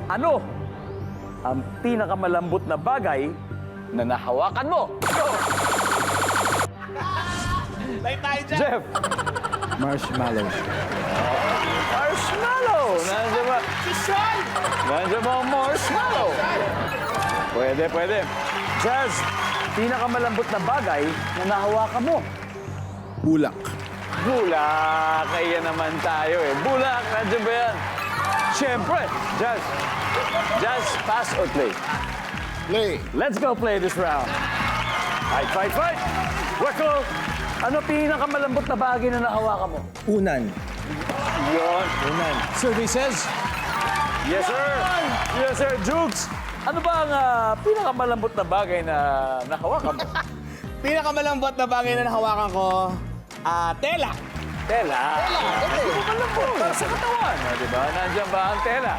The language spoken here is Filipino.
Ano ang pinakamalambot na bagay na nahawakan mo? Go! Jeff! Marshmallow. Marshmallow! Nandiyan ba? Nandiyan ba ang marshmallow? Pwede, pwede. Jazz, pinakamalambot na bagay na nahawakan mo. Bulak. Bulak! Kaya naman tayo eh. Bulak! Nandiyan ba yan? Siyempre! Jazz! Jazz, pass or play? Play. Let's go play this round. Fight, fight, fight! Wako! Ano pinakamalambot na bagay na nahawakan mo? Unan. Yun. Unan. Survey says, Yes, sir! Yes, sir! Jukes! Ano ba ang pinakamalambot na bagay na nahawakan mo? Pinakamalambot na bagay na nahawakan ko, tela. Tela. Tela. Malambot. Para sa katawan. Di ba? Nandiyan ba ang tela?